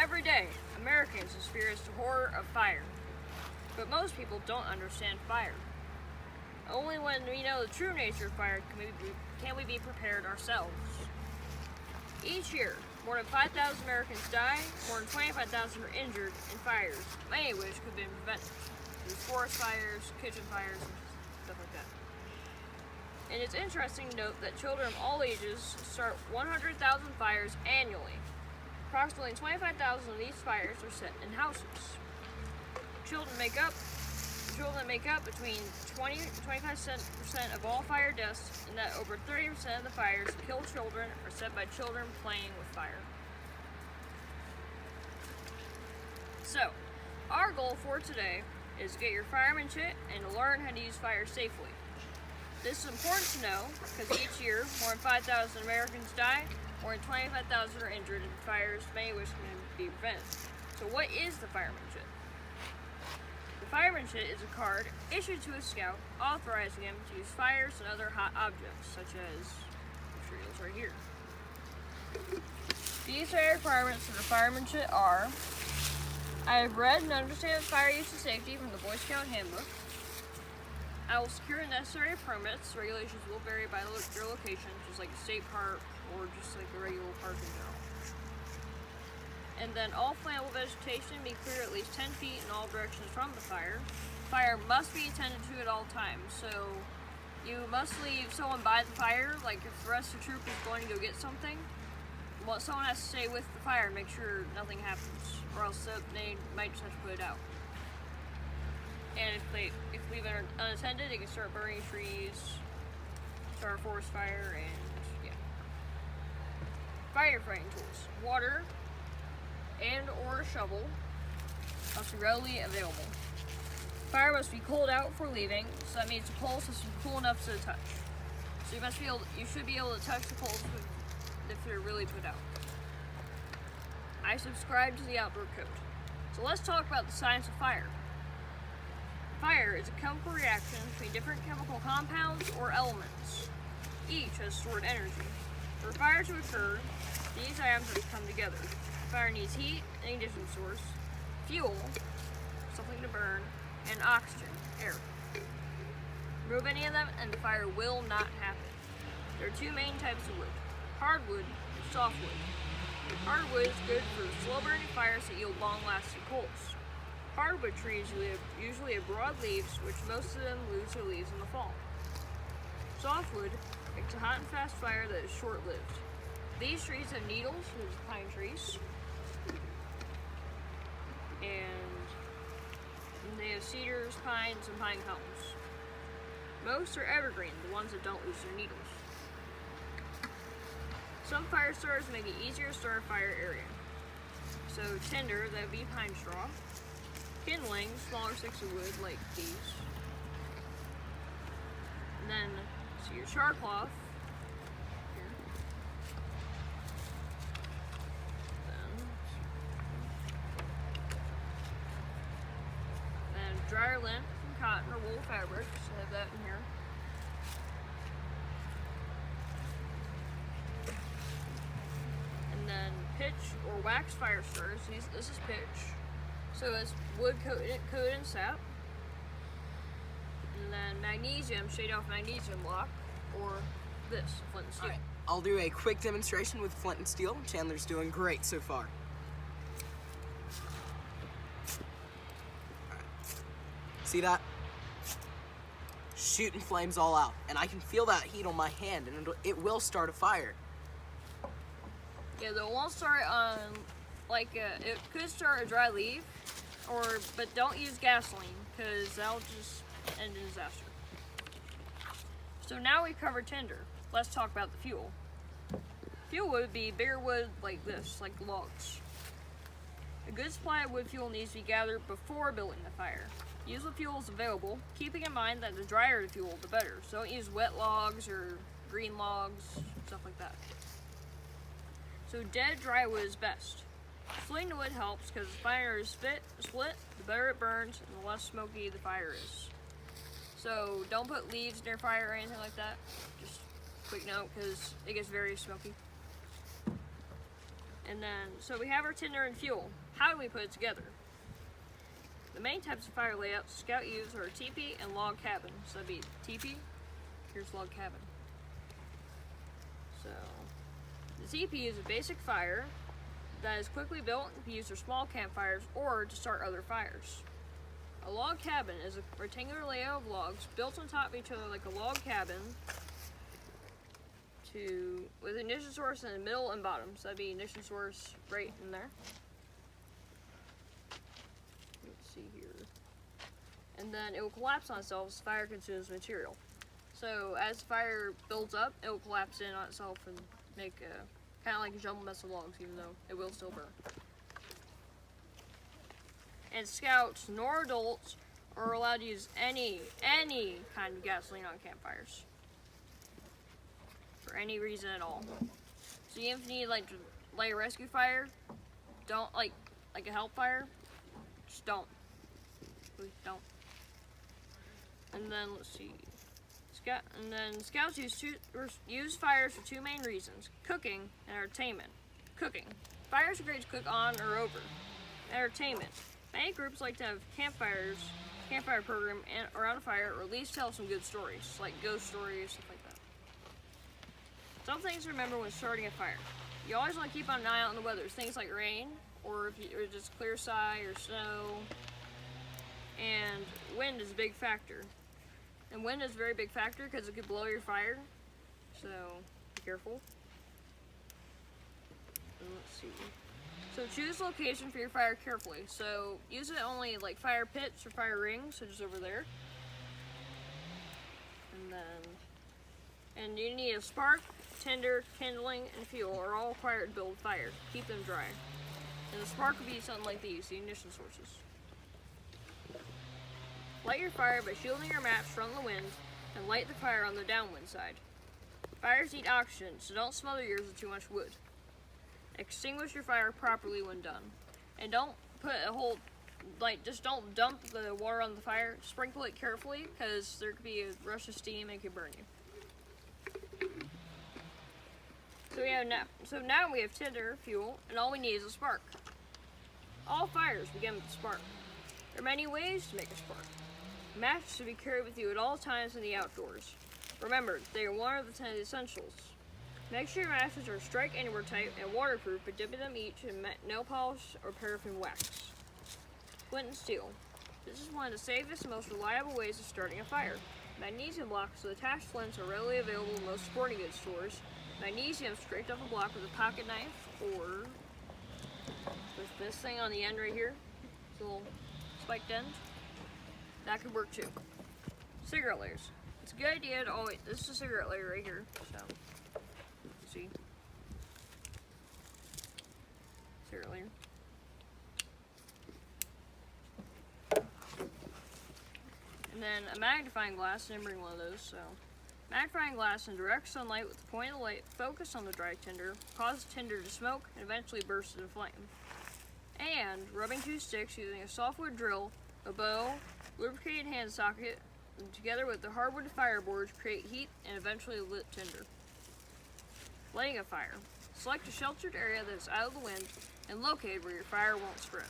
Every day, Americans experience the horror of fire. But most people don't understand fire. Only when we know the true nature of fire can we be prepared ourselves. Each year, more than 5,000 Americans die, more than 25,000 are injured in fires, many of which could have been prevented through forest fires, kitchen fires, and stuff like that. And it's interesting to note that children of all ages start 100,000 fires annually. Approximately 25,000 of these fires are set in houses. Children make up between 20 and 25% of all fire deaths, and that over 30% of the fires that kill children are set by children playing with fire. So, our goal for today is to get your Firem'n Chit and to learn how to use fire safely. This is important to know because each year more than 5,000 Americans die, more than 25,000 are injured in fires, many of which can be prevented. So what is the Firem'n Chit? The Firem'n Chit is a card issued to a scout authorizing him to use fires and other hot objects, such as materials right here. BSA requirements for the Firem'n Chit are: I have read and understand fire use and safety from the Boy Scout Handbook. I will secure the necessary permits. Regulations will vary by your location, just like a state park or just like a regular park in general. And then all flammable vegetation be clear at least 10 feet in all directions from the fire. Fire must be attended to at all times, so you must leave someone by the fire. Like if the rest of the troop is going to go get something, well, someone has to stay with the fire and make sure nothing happens, or else they might just have to put it out. And if leave it unattended, they can start burning trees, start a forest fire, and yeah. Firefighting tools: water and or a shovel must be readily available. Fire must be cooled out before leaving, so that means the coals must be cool enough to touch. So you should be able to touch the coals if they're really put out. I subscribe to the outdoor code. So let's talk about the science of fire. Fire is a chemical reaction between different chemical compounds or elements. Each has stored energy. For fire to occur, these items have to come together. Fire needs heat, an ignition source, fuel, something to burn, and oxygen, air. Remove any of them and the fire will not happen. There are two main types of wood: hardwood and softwood. Hardwood is good for slow burning fires that yield long lasting coals. Hardwood trees usually have broad leaves, which most of them lose their leaves in the fall. Softwood makes a hot and fast fire that is short lived. These trees have needles, which is pine trees, and they have cedars, pines, and pine cones. Most are evergreen, the ones that don't lose their needles. Some fire starters make it easier to start a fire area. So tinder, that would be pine straw. Kindling, smaller sticks of wood like these. And then, so your char cloth. Here. Then dryer lint from cotton or wool fabric, so I have that in here. And then pitch or wax fire starters. This is pitch. So it's wood coated in sap. And then magnesium, shade off magnesium block, or this, flint and steel. All right, I'll do a quick demonstration with flint and steel. Chandler's doing great so far. All right. See that? Shooting flames all out. And I can feel that heat on my hand, and it will start a fire. Yeah, though it won't start on, it could start a dry leaf, but don't use gasoline, because that'll just end in disaster. So now we've covered tinder. Let's talk about the fuel. Fuel would be bigger wood like this, like logs. A good supply of wood fuel needs to be gathered before building the fire. Use what fuel is available, keeping in mind that the drier the fuel, the better. So don't use wet logs or green logs, stuff like that. So dead dry wood is best. Splitting the wood helps because the fire is split, the better it burns and the less smoky the fire is. So don't put leaves in your fire or anything like that. Just quick note, because it gets very smoky. And then, so we have our tinder and fuel. How do we put it together? The main types of fire layouts Scout use are teepee and log cabin. So that'd be teepee, here's log cabin. So, the teepee is a basic fire that is quickly built and can be used for small campfires or to start other fires. A log cabin is a rectangular layout of logs built on top of each other like a log cabin with ignition source in the middle and bottom. So that'd be ignition source right in there. Let's see here. And then it will collapse on itself as fire consumes material. So as the fire builds up, it will collapse in on itself and make a kind of like a jumbled mess of logs, even though it will still burn. And scouts nor adults are allowed to use any kind of gasoline on campfires for any reason at all. So even if you need like to light a rescue fire, don't like a help fire, just don't. Please don't. And then let's see. Scouts use fires for two main reasons: cooking and entertainment. Cooking. Fires are great to cook on or over. Entertainment. Many groups like to have campfire program around a fire, or at least tell some good stories, like ghost stories, stuff like that. Some things to remember when starting a fire. You always want to keep an eye out on the weather. Things like rain, or just clear sky or snow. And wind is a big factor. And wind is a very big factor because it could blow your fire. So be careful. And let's see. So choose location for your fire carefully. So use it only like fire pits or fire rings, so just over there. And you need a spark, tinder, kindling, and fuel are all required to build fire. Keep them dry. And the spark would be something like these, the ignition sources. Light your fire by shielding your match from the wind and light the fire on the downwind side. Fires need oxygen, so don't smother yours with too much wood. Extinguish your fire properly when done. And don't put just don't dump the water on the fire. Sprinkle it carefully because there could be a rush of steam and it could burn you. So now we have tinder, fuel, and all we need is a spark. All fires begin with a spark. There are many ways to make a spark. Matches should be carried with you at all times in the outdoors. Remember, they are one of the 10 essentials. Make sure your matches are strike anywhere type and waterproof by dipping them each in nail polish or paraffin wax. Flint and steel. This is one of the safest and most reliable ways of starting a fire. Magnesium blocks with attached flints are readily available in most sporting goods stores. Magnesium scraped off a block with a pocket knife, or with this thing on the end right here, this little spiked end. That could work too. Cigarette layers. It's a good idea to always, this is a cigarette layer right here, so, see. Cigarette layer. And then a magnifying glass, I didn't bring one of those, so. Magnifying glass in direct sunlight with the point of the light focused on the dry tinder causes tinder to smoke and eventually burst into flame. And rubbing two sticks using a softwood drill, a bow, lubricated hand socket, and together with the hardwood fireboards create heat and eventually lit tinder. Lighting a fire. Select a sheltered area that is out of the wind and located where your fire won't spread.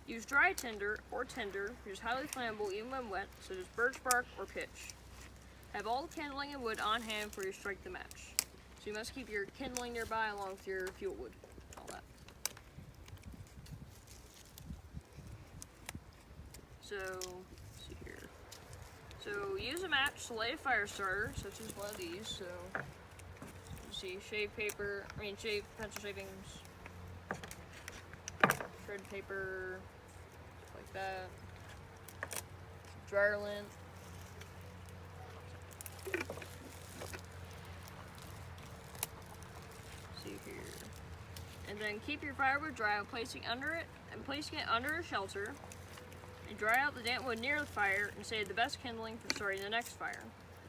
Use dry tinder or tinder, which is highly flammable even when wet, such as birch bark or pitch. Have all the kindling and wood on hand before you strike the match. So you must keep your kindling nearby along with your fuel wood, all that. So, let's see here. So use a match to light a fire starter, such as one of these. So, you see, shave pencil shavings, shredded paper, like that, dryer lint. See here. And then keep your firewood dry by placing it under a shelter. And dry out the damp wood near the fire and save the best kindling for starting the next fire.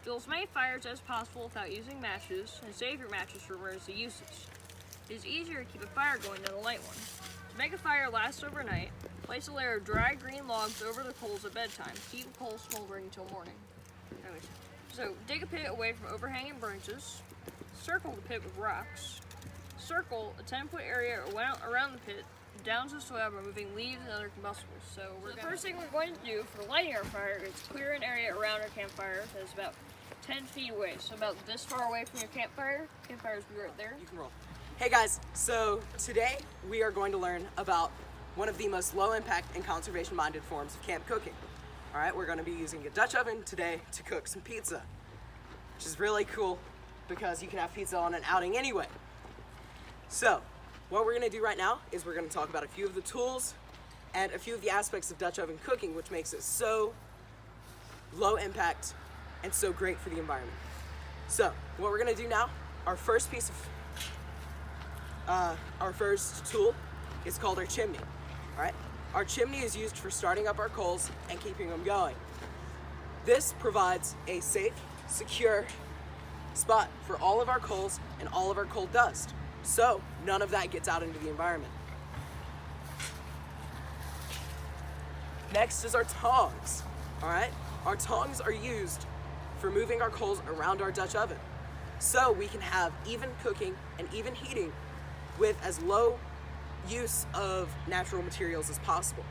Build as many fires as possible without using matches, and save your matches for emergency uses. It is easier to keep a fire going than a light one. To make a fire last overnight, place a layer of dry green logs over the coals at bedtime. Keep the coals smoldering until morning. Anyways, so dig a pit away from overhanging branches. Circle the pit with rocks. circle a 10-foot area around the pit, down to the soil by moving leaves and other combustibles. So the first thing we're going to do for lighting our fire is clear an area around our campfire that is about 10 feet away. So about this far away from your campfire. Campfire's be right there. You can roll. Hey guys, so today we are going to learn about one of the most low impact and conservation minded forms of camp cooking. All right, we're going to be using a Dutch oven today to cook some pizza, which is really cool because you can have pizza on an outing anyway. So what we're going to do right now is we're going to talk about a few of the tools and a few of the aspects of Dutch oven cooking, which makes it so low impact and so great for the environment. So what we're going to do now, our first tool is called our chimney. All right, our chimney is used for starting up our coals and keeping them going. This provides a safe, secure spot for all of our coals and all of our coal dust, so none of that gets out into the environment. Next is our tongs. All right, our tongs are used for moving our coals around our Dutch oven, so we can have even cooking and even heating with as low use of natural materials as possible.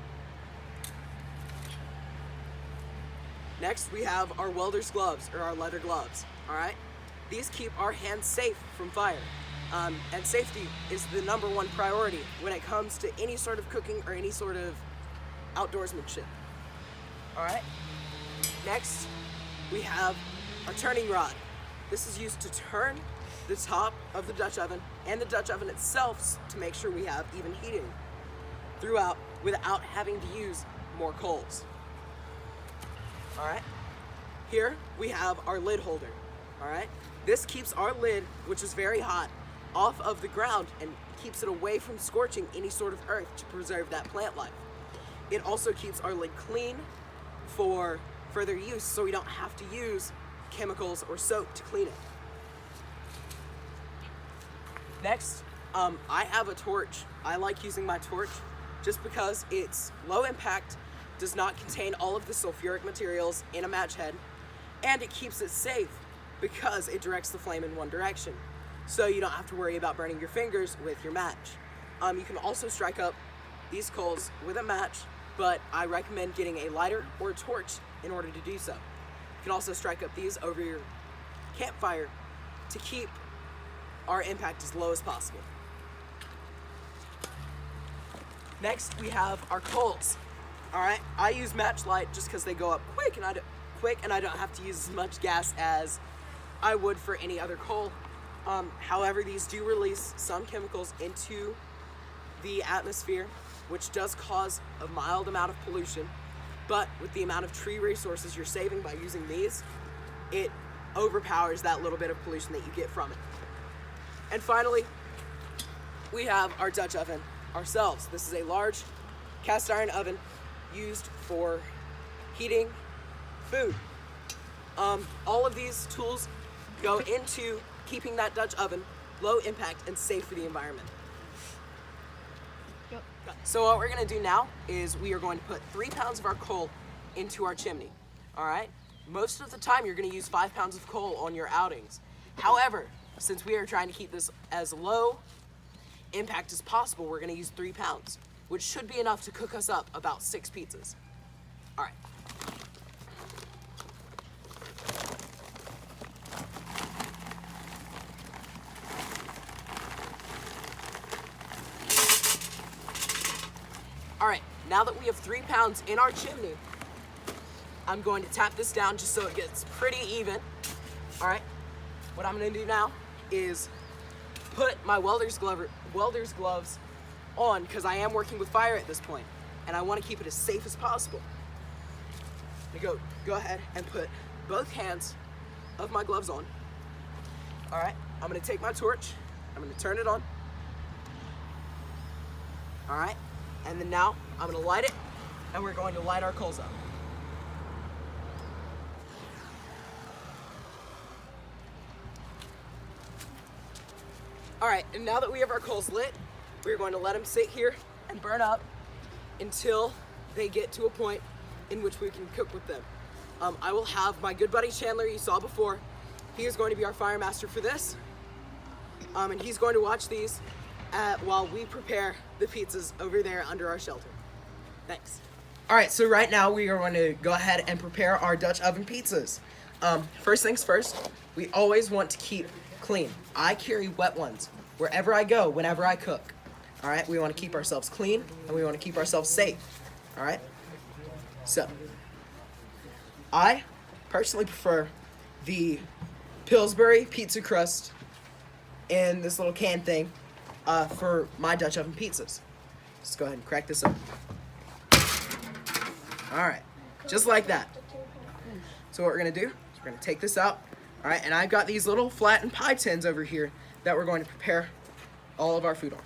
Next, we have our welder's gloves, or our leather gloves. All right, these keep our hands safe from fire. And safety is the #1 priority when it comes to any sort of cooking or any sort of outdoorsmanship. All right. Next, we have our turning rod. This is used to turn the top of the Dutch oven and the Dutch oven itself to make sure we have even heating throughout without having to use more coals. All right. Here we have our lid holder. All right. This keeps our lid, which is very hot, off of the ground and keeps it away from scorching any sort of earth to preserve that plant life. It also keeps our lid clean for further use, so we don't have to use chemicals or soap to clean it. Next, I have a torch. I like using my torch just because it's low impact, does not contain all of the sulfuric materials in a match head, and it keeps it safe because it directs the flame in one direction. So you don't have to worry about burning your fingers with your match. You can also strike up these coals with a match, but I recommend getting a lighter or a torch in order to do so. You can also strike up these over your campfire to keep our impact as low as possible. Next, we have our coals. All right, I use match light just because they go up quick and I don't have to use as much gas as I would for any other coal. However, these do release some chemicals into the atmosphere, which does cause a mild amount of pollution, but with the amount of tree resources you're saving by using these, it overpowers that little bit of pollution that you get from it. And finally, we have our Dutch oven ourselves. This is a large cast iron oven used for heating food. All of these tools go into keeping that Dutch oven low impact and safe for the environment. Yep. So what we're gonna do now is we are going to put 3 pounds of our coal into our chimney. All right? Most of the time you're gonna use 5 pounds of coal on your outings. However, since we are trying to keep this as low impact as possible, we're gonna use 3 pounds, which should be enough to cook us up about 6 pizzas. All right. All right, now that we have 3 pounds in our chimney, I'm going to tap this down just so it gets pretty even. All right, what I'm gonna do now is put my welder's gloves on because I am working with fire at this point and I wanna keep it as safe as possible. I'm gonna go ahead and put both hands of my gloves on. All right, I'm gonna take my torch, I'm gonna turn it on. All right, and then now I'm gonna light it and we're going to light our coals up. All right, and now that we have our coals lit, we're going to let them sit here and burn up until they get to a point in which we can cook with them. I will have my good buddy Chandler you saw before. He is going to be our fire master for this. and he's going to watch these while we prepare the pizzas over there under our shelter. Thanks. All right, so right now we are going to go ahead and prepare our Dutch oven pizzas. First things first, we always want to keep clean. I carry wet ones wherever I go, whenever I cook. All right, we want to keep ourselves clean and we want to keep ourselves safe. All right, so I personally prefer the Pillsbury pizza crust in this little can thing for my Dutch oven pizzas. Let's go ahead and crack this up. All right, just like that. So what we're gonna do is we're gonna take this out. All right, and I've got these little flattened pie tins over here that we're going to prepare all of our food on.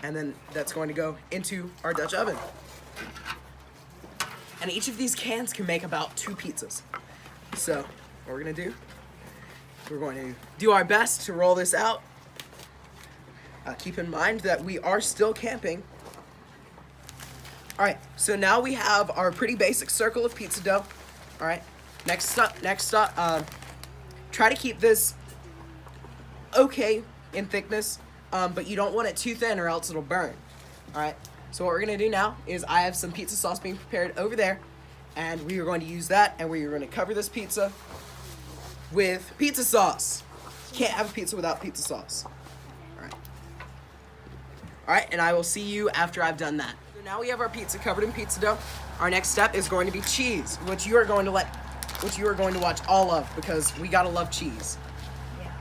And then that's going to go into our Dutch oven. And each of these cans can make about 2 pizzas. So what we're gonna do, we're going to do our best to roll this out. Keep in mind that we are still camping. All right, so now we have our pretty basic circle of pizza dough. All right, next up, try to keep this okay in thickness, but you don't want it too thin or else it'll burn. All right, so what we're gonna do now is I have some pizza sauce being prepared over there, and we are going to use that, and we are going to cover this pizza with pizza sauce. You can't have a pizza without pizza sauce. All right, and I will see you after I've done that. So now we have our pizza covered in pizza dough. Our next step is going to be cheese, which you are going to watch all of because we gotta love cheese. Yeah.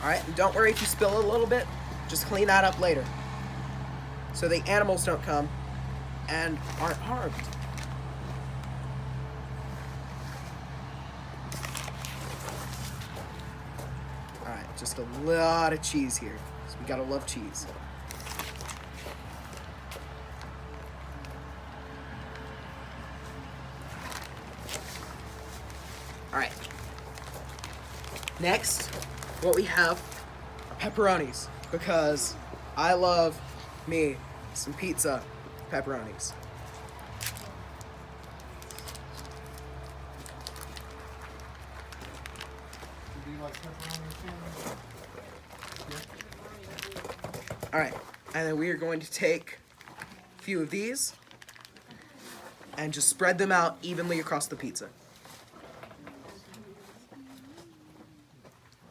All right, and don't worry if you spill a little bit, just clean that up later so the animals don't come and aren't harmed. All right, just a lot of cheese here. So we gotta love cheese. All right. Next, what we have are pepperonis because I love me some pizza pepperonis. Do you like pepperoni too? All right, and then we are going to take a few of these and just spread them out evenly across the pizza.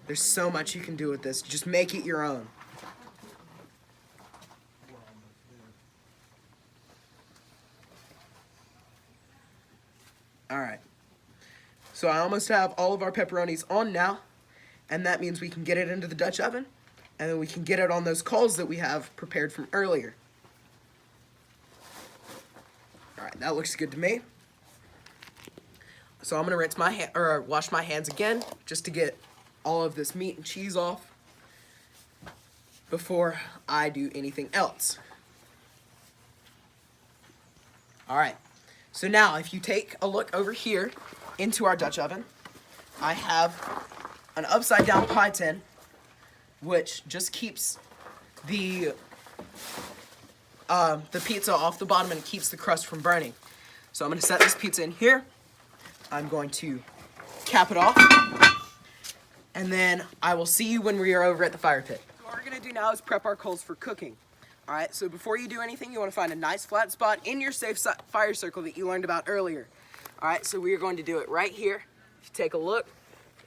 There's so much you can do with this. Just make it your own. All right. So I almost have all of our pepperonis on now, and that means we can get it into the Dutch oven, and then we can get it on those coals that we have prepared from earlier. All right, that looks good to me. So I'm gonna rinse my wash my hands again, just to get all of this meat and cheese off before I do anything else. All right, so now if you take a look over here into our Dutch oven, I have an upside down pie tin, which just keeps the pizza off the bottom and it keeps the crust from burning. So I'm gonna set this pizza in here. I'm going to cap it off, and then I will see you when we are over at the fire pit. So what we're gonna do now is prep our coals for cooking. All right, so before you do anything, you wanna find a nice flat spot in your safe fire circle that you learned about earlier. All right, so we are going to do it right here. If you take a look,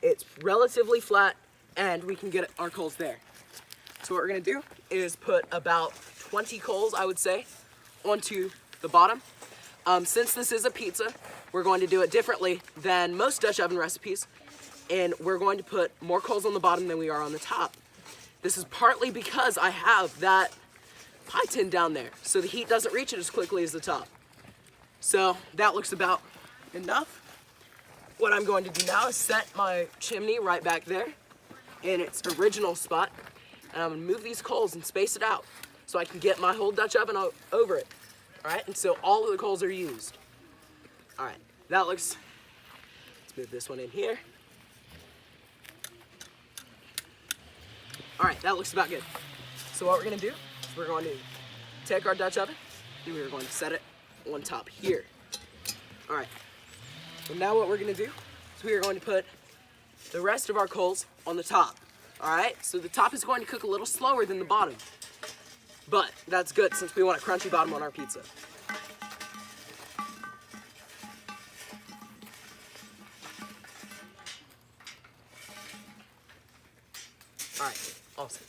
it's relatively flat, and we can get our coals there. So what we're gonna do is put about 20 coals, I would say, onto the bottom. Since this is a pizza, we're going to do it differently than most Dutch oven recipes, and we're going to put more coals on the bottom than we are on the top. This is partly because I have that pie tin down there, so the heat doesn't reach it as quickly as the top. So that looks about enough. What I'm going to do now is set my chimney right back there in its original spot, and I'm gonna move these coals and space it out so I can get my whole Dutch oven over it. All right, and so all of the coals are used. All right, that looks, let's move this one in here. All right, that looks about good. So what we're gonna do is we're going to take our Dutch oven and we're going to set it on top here. All right, so now what we're gonna do is we are going to put the rest of our coals on the top. All right, so the top is going to cook a little slower than the bottom, but that's good since we want a crunchy bottom on our pizza. All right, awesome.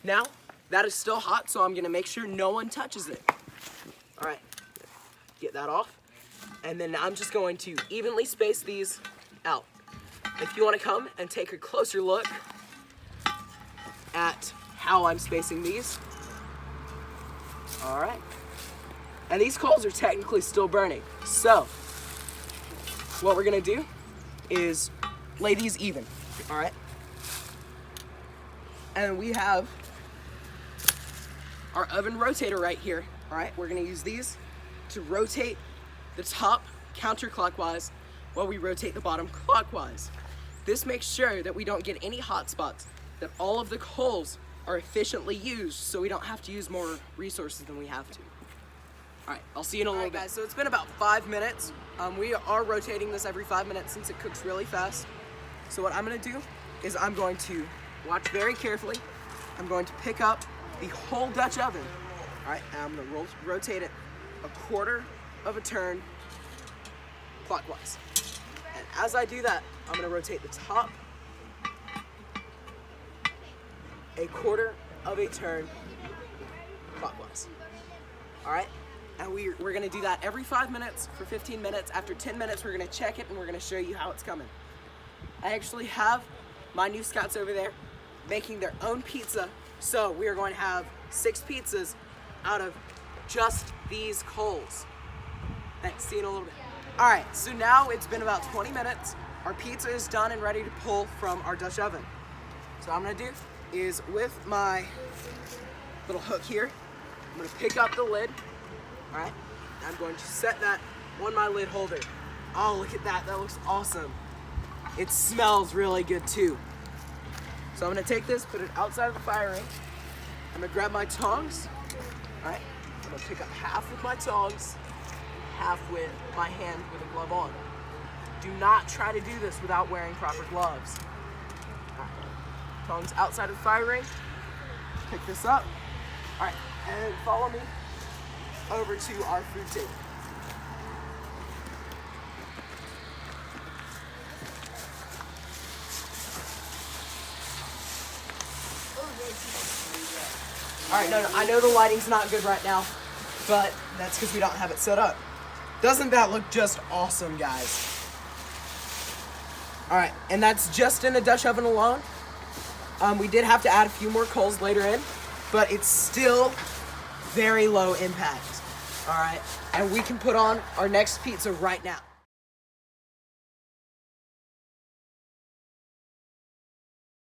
Now, that is still hot, so I'm gonna make sure no one touches it. All right, get that off. And then I'm just going to evenly space these out. If you wanna come and take a closer look at how I'm spacing these. All right. And these coals are technically still burning. So, what we're gonna do is lay these even, all right? And we have our oven rotator right here, all right? We're gonna use these to rotate the top counterclockwise while we rotate the bottom clockwise. This makes sure that we don't get any hot spots, that all of the coals are efficiently used so we don't have to use more resources than we have to. All right, I'll see you in a little bit. Guys, so it's been about 5 minutes. We are rotating this every 5 minutes since it cooks really fast. So what I'm gonna do is I'm going to watch very carefully. I'm going to pick up the whole Dutch oven. All right, and I'm gonna rotate it a quarter of a turn clockwise. And as I do that, I'm gonna rotate the top a quarter of a turn clockwise. All right, and we're gonna do that every 5 minutes for 15 minutes. After 10 minutes, we're gonna check it and we're gonna show you how it's coming. I actually have my new scouts over there making their own pizza. So we are going to have 6 pizzas out of just these coals. Thanks, see you in a little bit. All right, so now it's been about 20 minutes. Our pizza is done and ready to pull from our Dutch oven. So what I'm gonna do is with my little hook here, I'm gonna pick up the lid, all right? I'm going to set that on my lid holder. Oh, look at that, that looks awesome. It smells really good too. So I'm gonna take this, put it outside of the fire ring. I'm gonna grab my tongs, all right? I'm gonna pick up half with my tongs, half with my hand with a glove on. Do not try to do this without wearing proper gloves. All right. Tongs outside of the fire ring, pick this up. All right, and then follow me over to our food table. All right, no, I know the lighting's not good right now, but that's because we don't have it set up. Doesn't that look just awesome, guys? All right, and that's just in a Dutch oven alone. We did have to add a few more coals later in, but it's still very low impact, all right? And we can put on our next pizza right now.